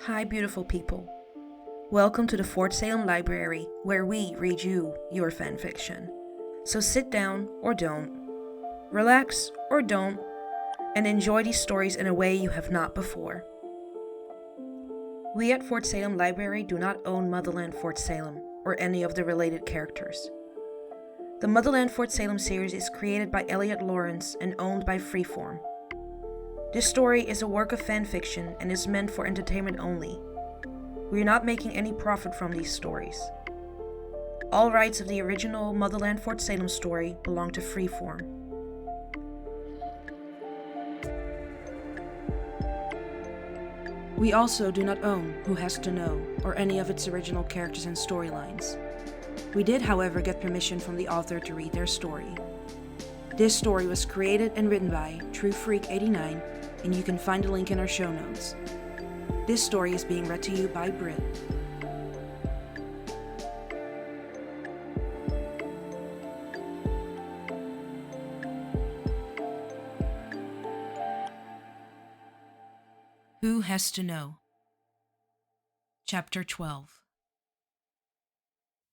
Hi, beautiful people. Welcome to the Fort Salem Library, where we read you your fanfiction. So sit down or don't, relax or don't, and enjoy these stories in a way you have not before. We at Fort Salem Library do not own Motherland Fort Salem or any of the related characters. The Motherland Fort Salem series is created by Elliot Lawrence and owned by Freeform. This story is a work of fanfiction and is meant for entertainment only. We are not making any profit from these stories. All rights of the original Motherland Fort Salem story belong to Freeform. We also do not own Who Has to Know or any of its original characters and storylines. We did, however, get permission from the author to read their story. This story was created and written by TrueFreak89, and you can find the link in our show notes. This story is being read to you by Britt. Who Has to Know? Chapter 12.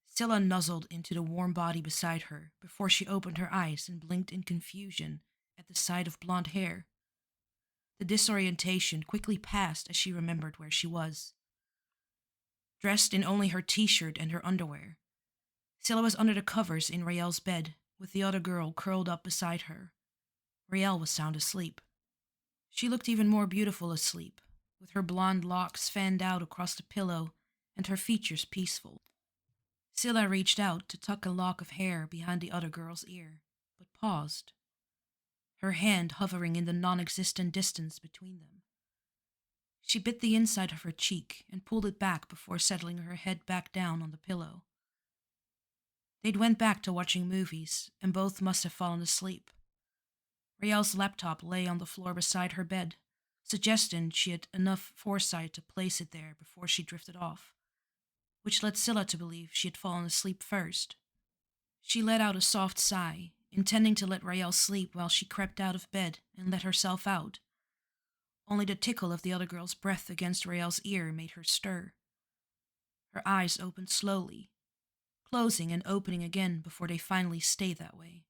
Scylla nuzzled into the warm body beside her before she opened her eyes and blinked in confusion at the sight of blonde hair. The disorientation quickly passed as she remembered where she was. Dressed in only her t-shirt and her underwear, Scylla was under the covers in Rael's bed, with the other girl curled up beside her. Rael was sound asleep. She looked even more beautiful asleep, with her blonde locks fanned out across the pillow and her features peaceful. Scylla reached out to tuck a lock of hair behind the other girl's ear, but paused, her hand hovering in the non-existent distance between them. She bit the inside of her cheek and pulled it back before settling her head back down on the pillow. They'd went back to watching movies, and both must have fallen asleep. Rael's laptop lay on the floor beside her bed, suggesting she had enough foresight to place it there before she drifted off, which led Scylla to believe she had fallen asleep first. She let out a soft sigh, intending to let Rael sleep while she crept out of bed and let herself out. Only the tickle of the other girl's breath against Rael's ear made her stir. Her eyes opened slowly, closing and opening again before they finally stayed that way.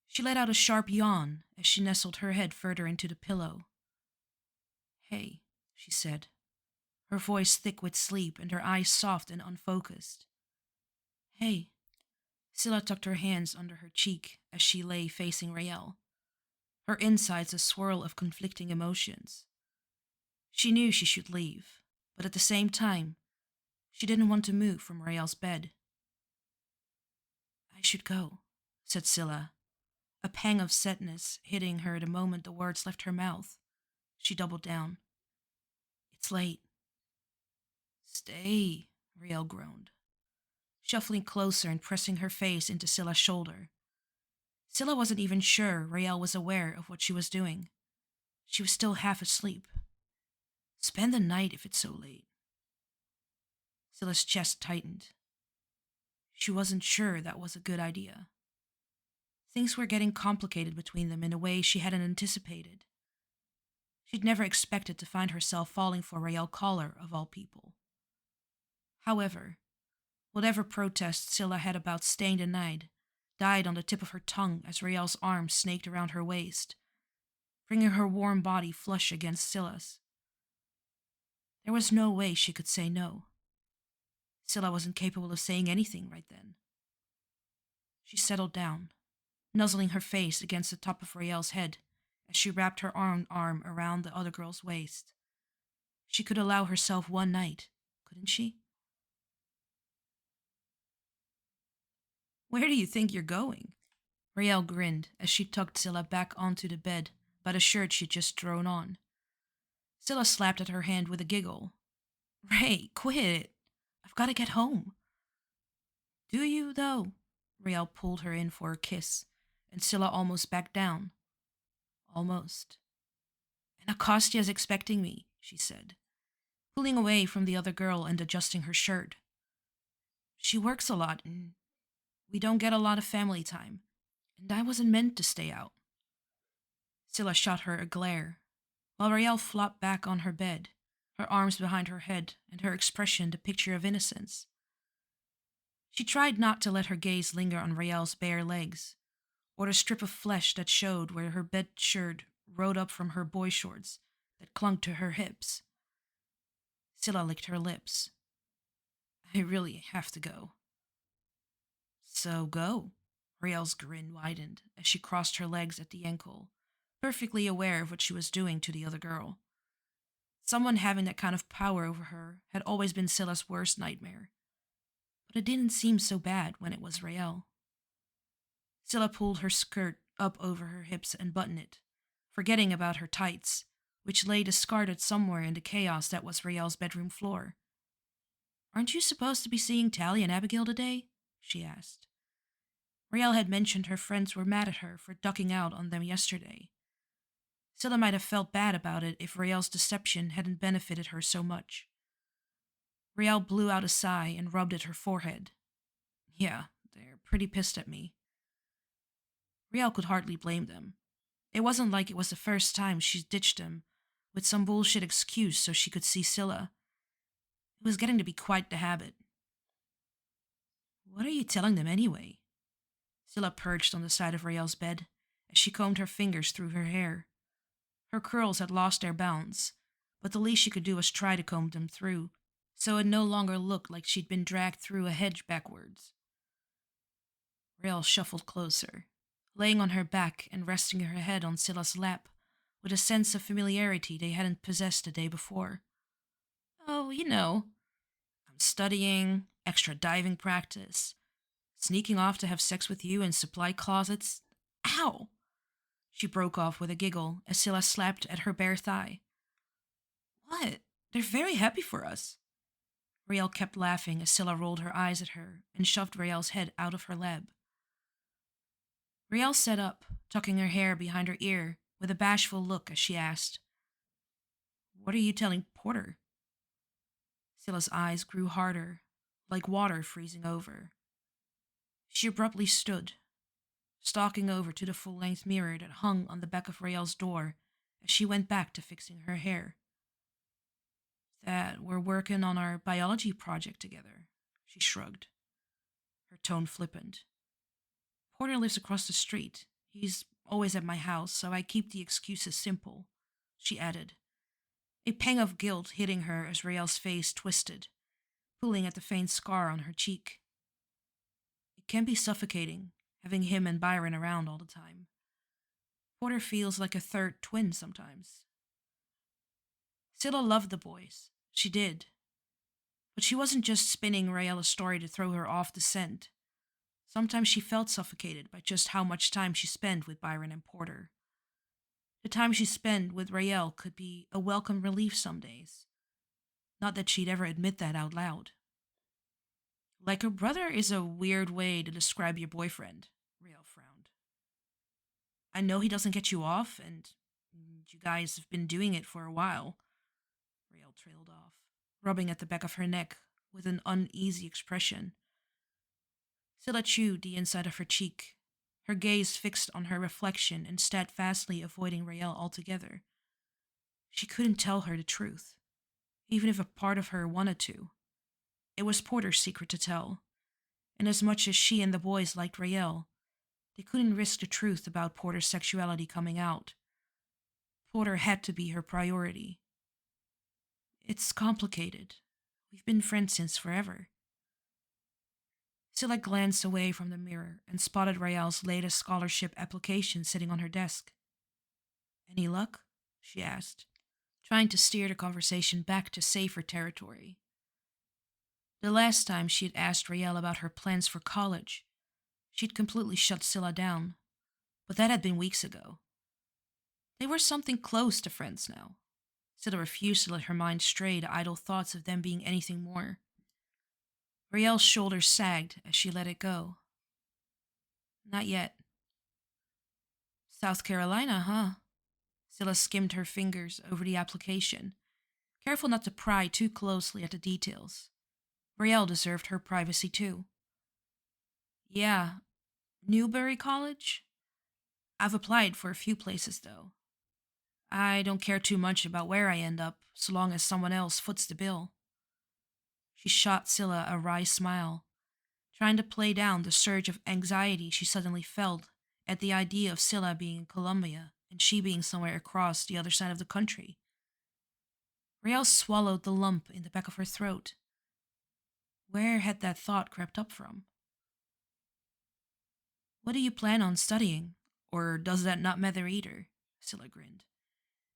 She let out a sharp yawn as she nestled her head further into the pillow. "Hey," she said, her voice thick with sleep and her eyes soft and unfocused. "Hey." Scylla tucked her hands under her cheek as she lay facing Rael, her insides a swirl of conflicting emotions. She knew she should leave, but at the same time, she didn't want to move from Rael's bed. "I should go," said Scylla, a pang of sadness hitting her the moment the words left her mouth. She doubled down. "It's late." "Stay," Rael groaned, shuffling closer and pressing her face into Scylla's shoulder. Scylla wasn't even sure Rael was aware of what she was doing. She was still half asleep. "Spend the night if it's so late." Scylla's chest tightened. She wasn't sure that was a good idea. Things were getting complicated between them in a way she hadn't anticipated. She'd never expected to find herself falling for Rael Collar, of all people. However, whatever protest Scylla had about staying the night died on the tip of her tongue as Rael's arms snaked around her waist, bringing her warm body flush against Scylla's. There was no way she could say no. Scylla wasn't capable of saying anything right then. She settled down, nuzzling her face against the top of Rael's head as she wrapped her arm around the other girl's waist. She could allow herself one night, couldn't she? "Where do you think you're going?" Rael grinned as she tucked Scylla back onto the bed by the shirt she'd just thrown on. Scylla slapped at her hand with a giggle. "Ray, quit it. I've got to get home." "Do you, though?" Rael pulled her in for a kiss, and Scylla almost backed down. "Almost." "And Acostia's expecting me," she said, pulling away from the other girl and adjusting her shirt. "She works a lot, and we don't get a lot of family time, and I wasn't meant to stay out." Scylla shot her a glare, while Rael flopped back on her bed, her arms behind her head and her expression the picture of innocence. She tried not to let her gaze linger on Rael's bare legs, or the strip of flesh that showed where her bed shirt rode up from her boy shorts that clung to her hips. Scylla licked her lips. I really have to go. So go. Rael's grin widened as she crossed her legs at the ankle, perfectly aware of what she was doing to the other girl. Someone having that kind of power over her had always been Scylla's worst nightmare, but it didn't seem so bad when it was Rael. Scylla pulled her skirt up over her hips and buttoned it, forgetting about her tights, which lay discarded somewhere in the chaos that was Rael's bedroom floor. Aren't you supposed to be seeing Tally and Abigail today? She asked. Rael had mentioned her friends were mad at her for ducking out on them yesterday. Scylla might have felt bad about it if Rael's deception hadn't benefited her so much. Rael blew out a sigh and rubbed at her forehead. Yeah, they're pretty pissed at me. Rael could hardly blame them. It wasn't like it was the first time she'd ditched them with some bullshit excuse so she could see Scylla. It was getting to be quite the habit. What are you telling them anyway? Scylla perched on the side of Rael's bed as she combed her fingers through her hair. Her curls had lost their bounds, but the least she could do was try to comb them through, so it no longer looked like she'd been dragged through a hedge backwards. Rael shuffled closer, laying on her back and resting her head on Scylla's lap, with a sense of familiarity they hadn't possessed the day before. Oh, you know, I'm studying, extra diving practice, sneaking off to have sex with you in supply closets. Ow! She broke off with a giggle as Scylla slapped at her bare thigh. What? They're very happy for us. Rael kept laughing as Scylla rolled her eyes at her and shoved Rael's head out of her lap. Rael sat up, tucking her hair behind her ear, with a bashful look as she asked, What are you telling Porter? Scylla's eyes grew harder, like water freezing over. She abruptly stood, stalking over to the full-length mirror that hung on the back of Rael's door as she went back to fixing her hair. That we're working on our biology project together, she shrugged, her tone flippant. Porter lives across the street. He's always at my house, so I keep the excuses simple, she added, a pang of guilt hitting her as Rael's face twisted, pulling at the faint scar on her cheek. It can be suffocating, having him and Byron around all the time. Porter feels like a third twin sometimes. Scylla loved the boys. She did. But she wasn't just spinning Rael a story to throw her off the scent. Sometimes she felt suffocated by just how much time she spent with Byron and Porter. The time she spent with Rael could be a welcome relief some days. Not that she'd ever admit that out loud. Like a brother is a weird way to describe your boyfriend, Rael frowned. I know he doesn't get you off, and you guys have been doing it for a while. Rael trailed off, rubbing at the back of her neck with an uneasy expression. Scylla chewed the inside of her cheek, her gaze fixed on her reflection and steadfastly avoiding Rael altogether. She couldn't tell her the truth, even if a part of her wanted to. It was Porter's secret to tell, and as much as she and the boys liked Rael, they couldn't risk the truth about Porter's sexuality coming out. Porter had to be her priority. It's complicated. We've been friends since forever. Scylla glanced away from the mirror and spotted Rael's latest scholarship application sitting on her desk. Any luck? She asked, trying to steer the conversation back to safer territory. The last time she had asked Rael about her plans for college, she'd completely shut Scylla down, but that had been weeks ago. They were something close to friends now. Scylla refused to let her mind stray to idle thoughts of them being anything more. Rael's shoulders sagged as she let it go. Not yet. South Carolina, huh? Scylla skimmed her fingers over the application, careful not to pry too closely at the details. Rael deserved her privacy too. Yeah, Newberry College? I've applied for a few places though. I don't care too much about where I end up, so long as someone else foots the bill. She shot Scylla a wry smile, trying to play down the surge of anxiety she suddenly felt at the idea of Scylla being in Colombia and she being somewhere across the other side of the country. Rael swallowed the lump in the back of her throat. Where had that thought crept up from? What do you plan on studying? Or does that not matter either? Scylla grinned,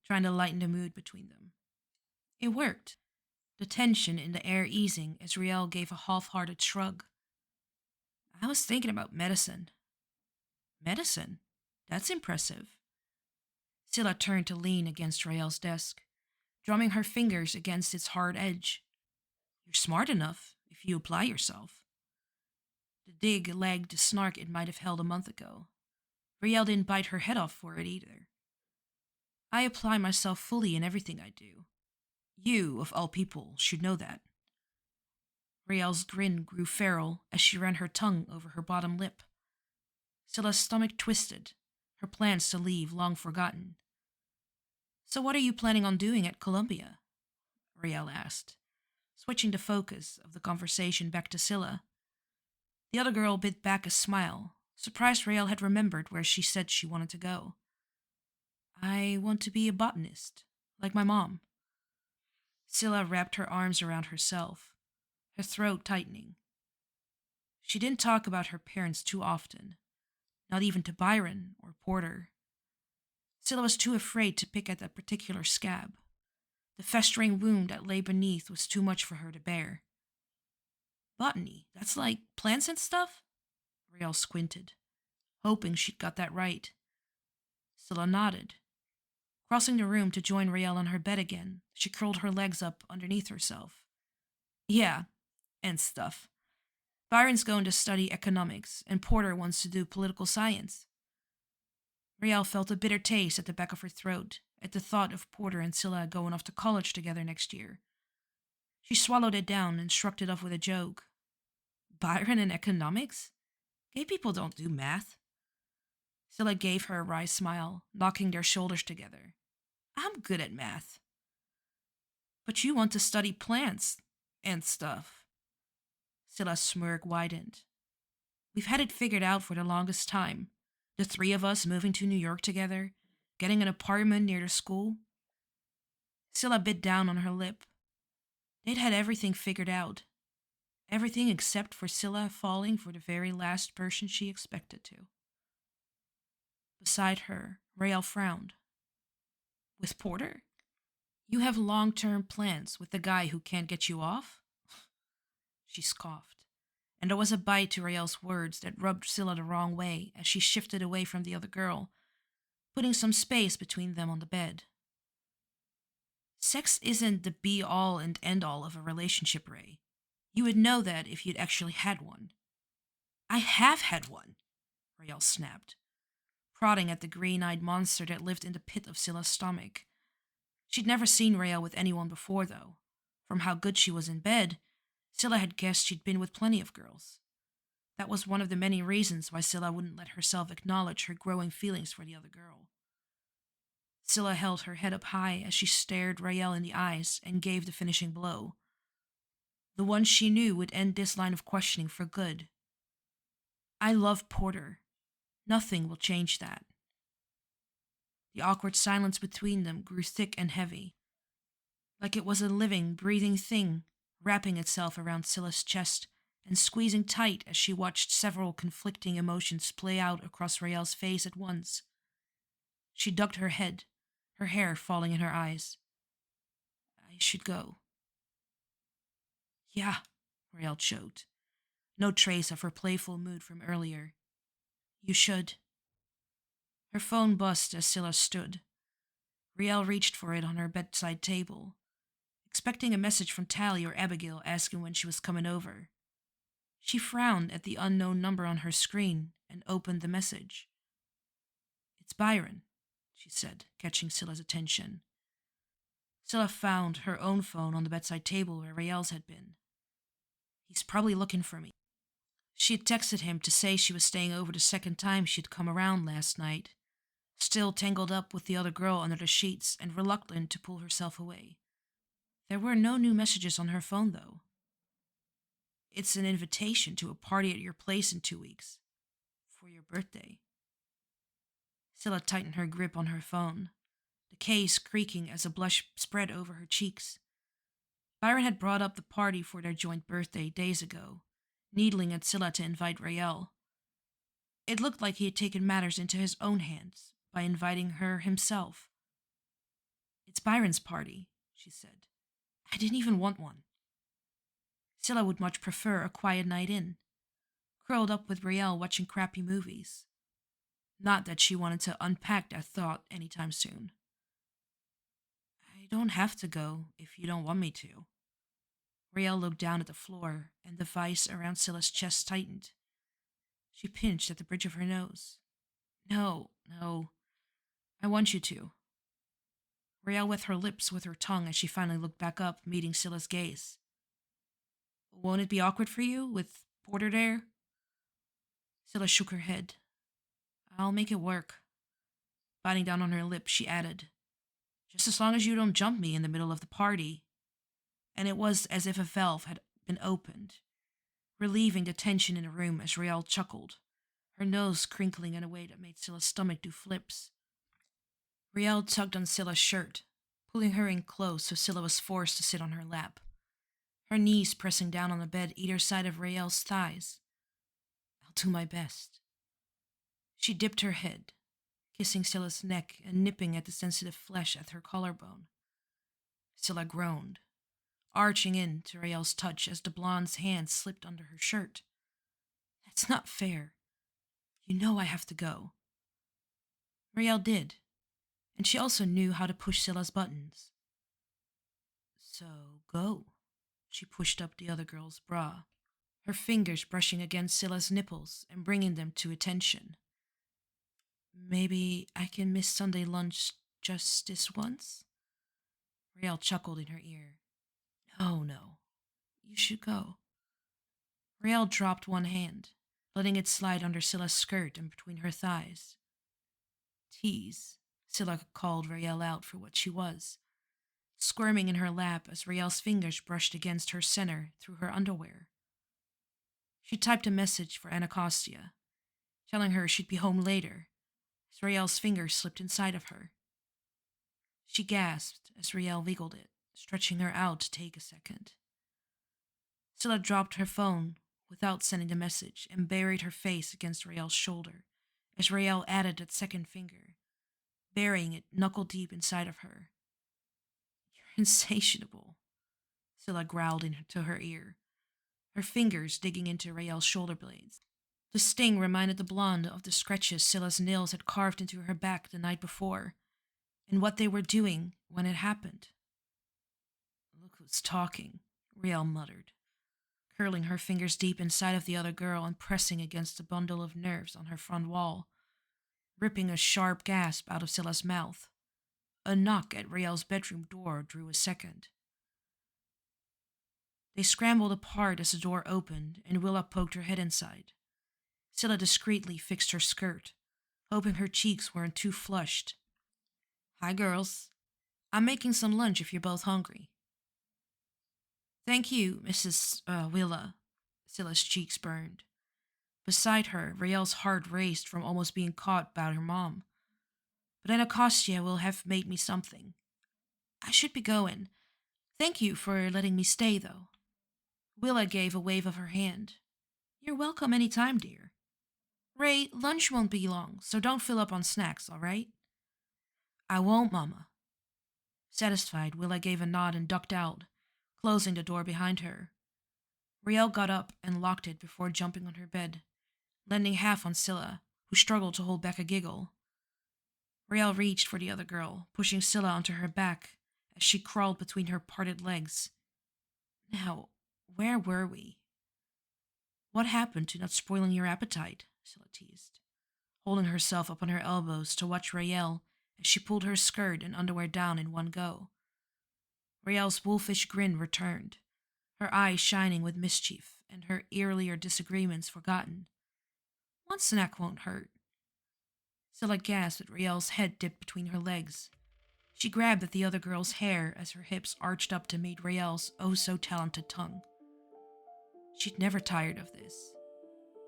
trying to lighten the mood between them. It worked, the tension in the air easing as Riel gave a half-hearted shrug. I was thinking about medicine. Medicine? That's impressive. Scylla turned to lean against Rael's desk, drumming her fingers against its hard edge. You're smart enough if you apply yourself. The dig lagged the snark it might have held a month ago. Riel didn't bite her head off for it either. I apply myself fully in everything I do. You, of all people, should know that. Riel's grin grew feral as she ran her tongue over her bottom lip. Scylla's stomach twisted, her plans to leave long forgotten. So what are you planning on doing at Columbia? Riel asked, switching the focus of the conversation back to Scylla. The other girl bit back a smile, surprised Riel had remembered where she said she wanted to go. I want to be a botanist, like my mom. Scylla wrapped her arms around herself, her throat tightening. She didn't talk about her parents too often, not even to Byron or Porter. Scylla was too afraid to pick at that particular scab. The festering wound that lay beneath was too much for her to bear. Botany, that's like plants and stuff? Riel squinted, hoping she'd got that right. Scylla nodded. Crossing the room to join Riel on her bed again, she curled her legs up underneath herself. Yeah, and stuff. Byron's going to study economics, and Porter wants to do political science. Riel felt a bitter taste at the back of her throat at the thought of Porter and Scylla going off to college together next year. She swallowed it down and shrugged it off with a joke. Byron and economics? Gay people don't do math. Scylla gave her a wry smile, knocking their shoulders together. I'm good at math. But you want to study plants and stuff. Scylla's smirk widened. We've had it figured out for the longest time. The three of us moving to New York together, getting an apartment near the school. Scylla bit down on her lip. They'd had everything figured out. Everything except for Scylla falling for the very last person she expected to. Beside her, Rael frowned. With Porter? You have long-term plans with the guy who can't get you off? She scoffed, and there was a bite to Rael's words that rubbed Scylla the wrong way as she shifted away from the other girl, putting some space between them on the bed. Sex isn't the be-all and end-all of a relationship, Ray. You would know that if you'd actually had one. I have had one, Rael snapped, prodding at the green-eyed monster that lived in the pit of Scylla's stomach. She'd never seen Rael with anyone before, though. From how good she was in bed, Scylla had guessed she'd been with plenty of girls. That was one of the many reasons why Scylla wouldn't let herself acknowledge her growing feelings for the other girl. Scylla held her head up high as she stared Rael in the eyes and gave the finishing blow. The one she knew would end this line of questioning for good. I love Porter. Nothing will change that. The awkward silence between them grew thick and heavy, like it was a living, breathing thing wrapping itself around Scylla's chest and squeezing tight as she watched several conflicting emotions play out across Rael's face at once. She ducked her head, her hair falling in her eyes. I should go. Yeah, Rael choked, no trace of her playful mood from earlier. You should. Her phone buzzed as Scylla stood. Rael reached for it on her bedside table, expecting a message from Tally or Abigail asking when she was coming over. She frowned at the unknown number on her screen and opened the message. It's Byron, she said, catching Scylla's attention. Scylla found her own phone on the bedside table where Rael's had been. He's probably looking for me. She had texted him to say she was staying over the second time she'd come around last night. still tangled up with the other girl under the sheets and reluctant to pull herself away. There were no new messages on her phone, though. It's an invitation to a party at your place in 2 weeks. For your birthday. Scylla tightened her grip on her phone, the case creaking as a blush spread over her cheeks. Byron had brought up the party for their joint birthday days ago, needling at Scylla to invite Rael. It looked like he had taken matters into his own hands by inviting her himself. It's Byron's party, she said. I didn't even want one. Scylla would much prefer a quiet night in, curled up with Rael watching crappy movies. Not that she wanted to unpack that thought any time soon. I don't have to go if you don't want me to. Rael looked down at the floor, and the vice around Scylla's chest tightened. She pinched at the bridge of her nose. No, I want you to. Rael wet her lips with her tongue as she finally looked back up, meeting Scylla's gaze. Won't it be awkward for you, with Porter there? Scylla shook her head. I'll make it work. Biting down on her lip, she added, just as long as you don't jump me in the middle of the party. And it was as if a valve had been opened, relieving the tension in the room as Rael chuckled, her nose crinkling in a way that made Scylla's stomach do flips. Rael tugged on Scylla's shirt, pulling her in close so Scylla was forced to sit on her lap, her knees pressing down on the bed either side of Rael's thighs. I'll do my best. She dipped her head, kissing Scylla's neck and nipping at the sensitive flesh at her collarbone. Scylla groaned, arching in to Rael's touch as the blonde's hand slipped under her shirt. That's not fair. You know I have to go. Rael did, and she also knew how to push Scylla's buttons. So go. She pushed up the other girl's bra, her fingers brushing against Scylla's nipples and bringing them to attention. Maybe I can miss Sunday lunch just this once? Rael chuckled in her ear. No. You should go. Rael dropped one hand, letting it slide under Scylla's skirt and between her thighs. Tease, Scylla called Rael out for what she was, squirming in her lap as Rael's fingers brushed against her center through her underwear. She typed a message for Anacostia, telling her she'd be home later, as Rael's fingers slipped inside of her. She gasped as Rael wiggled it, stretching her out to take a second. Scylla dropped her phone without sending the message and buried her face against Rael's shoulder as Rael added that second finger, burying it knuckle-deep inside of her. You're insatiable, Scylla growled into her ear, her fingers digging into Rael's shoulder blades. The sting reminded the blonde of the scratches Scylla's nails had carved into her back the night before, and what they were doing when it happened. Look who's talking, Rael muttered, curling her fingers deep inside of the other girl and pressing against the bundle of nerves on her front wall, ripping a sharp gasp out of Scylla's mouth. A knock at Rael's bedroom door drew a second. They scrambled apart as the door opened, and Willa poked her head inside. Scylla discreetly fixed her skirt, hoping her cheeks weren't too flushed. Hi, girls. I'm making some lunch if you're both hungry. Thank you, Mrs. Willa. Scylla's cheeks burned. Beside her, Rael's heart raced from almost being caught by her mom. But Anacostia will have made me something. I should be going. Thank you for letting me stay, though. Willa gave a wave of her hand. You're welcome any time, dear. Ray, lunch won't be long, so don't fill up on snacks, all right? I won't, Mama. Satisfied, Willa gave a nod and ducked out, closing the door behind her. Rael got up and locked it before jumping on her bed, landing half on Scylla, who struggled to hold back a giggle. Rael reached for the other girl, pushing Scylla onto her back as she crawled between her parted legs. Now, where were we? What happened to not spoiling your appetite? Scylla teased, holding herself up on her elbows to watch Rael as she pulled her skirt and underwear down in one go. Rael's wolfish grin returned, her eyes shining with mischief and her earlier disagreements forgotten. One snack won't hurt. Scylla gasped as Rael's head dipped between her legs. She grabbed at the other girl's hair as her hips arched up to meet Rael's oh-so-talented tongue. She'd never tired of this,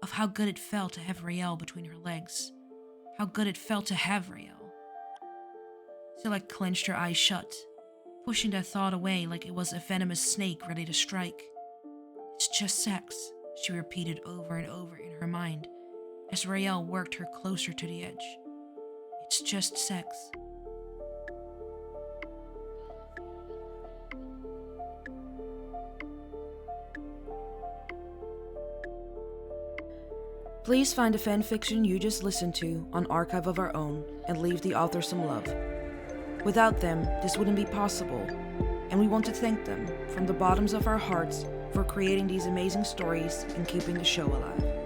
of how good it felt to have Rael between her legs, how good it felt to have Rael. Scylla clenched her eyes shut, pushing that thought away like it was a venomous snake ready to strike. It's just sex, she repeated over and over in her mind as Rael worked her closer to the edge. It's just sex. Please find the fanfiction you just listened to on Archive of Our Own and leave the author some love. Without them, this wouldn't be possible, and we want to thank them from the bottoms of our hearts for creating these amazing stories and keeping the show alive.